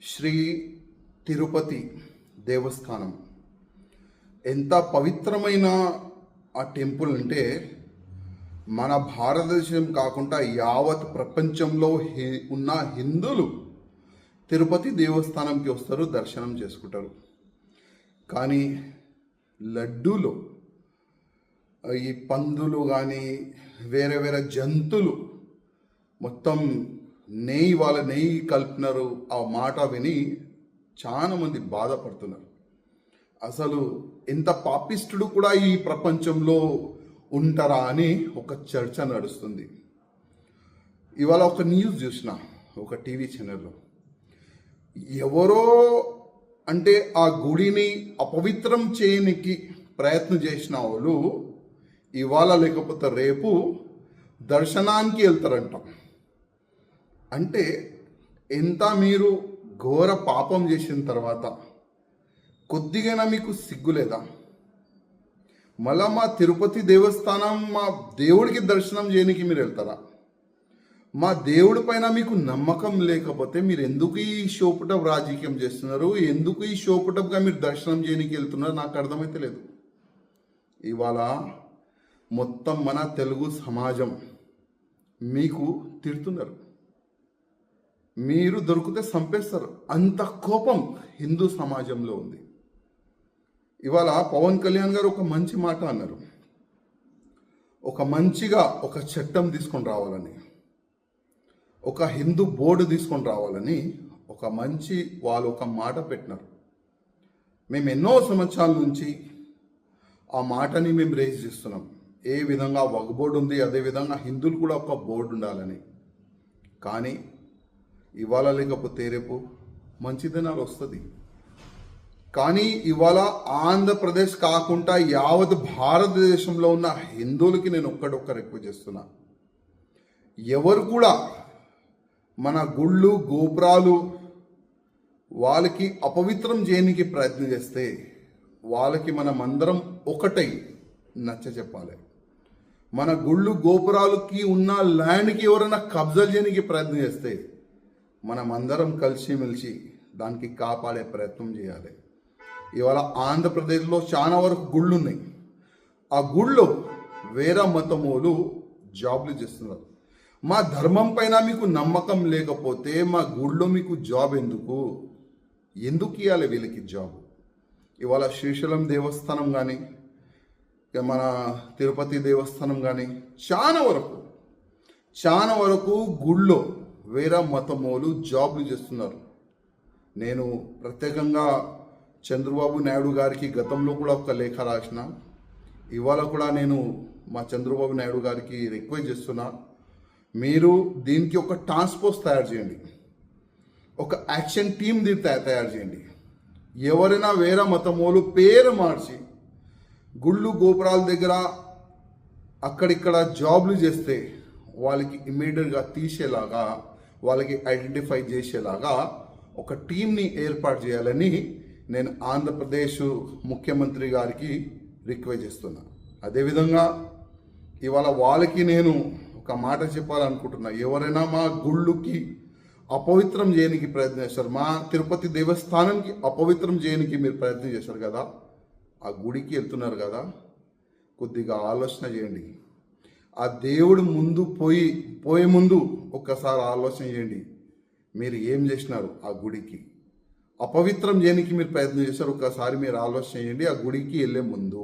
శ్రీ తిరుపతి దేవస్థానం ఎంత పవిత్రమైన ఆ టెంపుల్ అంటే మన భారతదేశం కాకుండా యావత్ ప్రపంచంలో ఉన్న హిందువులు తిరుపతి దేవస్థానంకి వస్తారు, దర్శనం చేసుకుంటారు. కానీ లడ్డూలో ఈ పందులు కానీ వేరే వేరే జంతువులు మొత్తం నెయ్యి కలిపినారు. ఆ మాట విని చాలామంది బాధపడుతున్నారు. అసలు ఎంత పాపిష్టుడు కూడా ఈ ప్రపంచంలో ఉంటారా అని ఒక చర్చ నడుస్తుంది. ఇవాళ ఒక న్యూస్ చూసిన ఒక టీవీ ఛానల్లో, ఎవరో అంటే ఆ గుడిని అపవిత్రం చేయనికి ప్రయత్నం చేసిన వాళ్ళు ఇవాళ లేకపోతే రేపు దర్శనానికి వెళ్తారంట. అంటే ఎంత మీరు ఘోర పాపం చేసిన తర్వాత కొద్దిగైనా మీకు సిగ్గులేదా? మళ్ళా మా తిరుపతి దేవస్థానం మా దేవుడికి దర్శనం చేయడానికి మీరు వెళ్తారా? మా దేవుడి పైన మీకు నమ్మకం లేకపోతే మీరు ఎందుకు ఈ షోపుటప్ రాజకీయం చేస్తున్నారు? ఎందుకు ఈ షోపుటప్గా మీరు దర్శనం చేయడానికి వెళ్తున్నారు? నాకు అర్థమైతే లేదు. ఇవాళ మొత్తం మన తెలుగు సమాజం మీకు తిడుతున్నారు. మీరు దొరికితే చంపేస్తారు, అంత కోపం హిందూ సమాజంలో ఉంది. ఇవాళ పవన్ కళ్యాణ్ గారు ఒక మంచి మాట అన్నారు, ఒక చట్టం తీసుకొని రావాలని, ఒక హిందూ బోర్డు తీసుకొని రావాలని వాళ్ళు ఒక మాట పెట్టినారు. మేము ఎన్నో సంవత్సరాల నుంచి ఆ మాటని మేము రేజ్ చేస్తున్నాం. ఏ విధంగా ఒక బోర్డు ఉంది, అదేవిధంగా హిందువులు కూడా ఒక బోర్డు ఉండాలని. కానీ ఇవాళ లేకపోతే రేపు మంచి దినాలు వస్తుంది. కానీ ఇవాళ ఆంధ్రప్రదేశ్ కాకుండా యావత్ భారతదేశంలో ఉన్న హిందువులకి నేను ఒక్క రిక్వెస్ట్ చేస్తున్నా, ఎవరు కూడా మన గుళ్ళు గోపురాలు వాళ్ళకి అపవిత్రం చేయడానికి ప్రయత్నం చేస్తే వాళ్ళకి మనమందరం ఒకటై నచ్చ చెప్పాలి. మన గుళ్ళు గోపురాలకి ఉన్న ల్యాండ్కి ఎవరైనా కబ్జా చేయడానికి ప్రయత్నం చేస్తే మనమందరం కలిసిమెలిసి దానికి కాపాడే ప్రయత్నం చేయాలి. ఇవాళ ఆంధ్రప్రదేశ్లో చాలా వరకు గుళ్ళు ఉన్నాయి. ఆ గుళ్ళో వేరే మతమోలు జాబ్లు చేస్తున్నారు. మా ధర్మం పైన మీకు నమ్మకం లేకపోతే మా గుళ్ళో మీకు జాబ్ ఎందుకు ఇవ్వాలి వీళ్ళకి జాబ్? ఇవాళ శ్రీశైలం దేవస్థానం కానీ మన తిరుపతి దేవస్థానం కానీ చాలా వరకు గుళ్ళో వేరే మతమోలు జాబ్లు చేస్తున్నారు. నేను ప్రత్యేకంగా చంద్రబాబు నాయుడు గారికి గతంలో కూడా ఒక లేఖ రాసిన, ఇవాళ కూడా నేను మా చంద్రబాబు నాయుడు గారికి రిక్వెస్ట్ చేస్తున్నా, మీరు దీనికి ఒక టాస్క్ ఫోర్స్ తయారు చేయండి, ఒక యాక్షన్ టీమ్ తయారు చేయండి. ఎవరైనా వేరే మతమోలు పేరు మార్చి గుళ్ళు గోపురాల దగ్గర అక్కడిక్కడ జాబ్లు చేస్తే వాళ్ళకి ఇమ్మీడియట్గా తీసేలాగా, వాళ్ళకి ఐడెంటిఫై చేసేలాగా ఒక టీంని ఏర్పాటు చేయాలని నేను ఆంధ్రప్రదేశ్ ముఖ్యమంత్రి గారికి రిక్వెస్ట్ చేస్తున్నా. అదేవిధంగా ఇవాళ వాళ్ళకి నేను ఒక మాట చెప్పాలనుకుంటున్నా, ఎవరైనా మా గుళ్ళుకి అపవిత్రం చేయడానికి ప్రయత్నం చేస్తారు, మా తిరుపతి దేవస్థానానికి అపవిత్రం చేయడానికి మీరు ప్రయత్నం చేశారు కదా, ఆ గుడికి వెళ్తున్నారు కదా, కొద్దిగా ఆలోచన చేయండి. ఆ దేవుడు పోయే ముందు ఒక్కసారి ఆలోచన చేయండి, మీరు ఏం చేసినారు? ఆ గుడికి అపవిత్రం చేయడానికి మీరు ప్రయత్నం చేశారు, ఒక్కసారి మీరు ఆలోచన చేయండి ఆ గుడికి వెళ్ళే ముందు.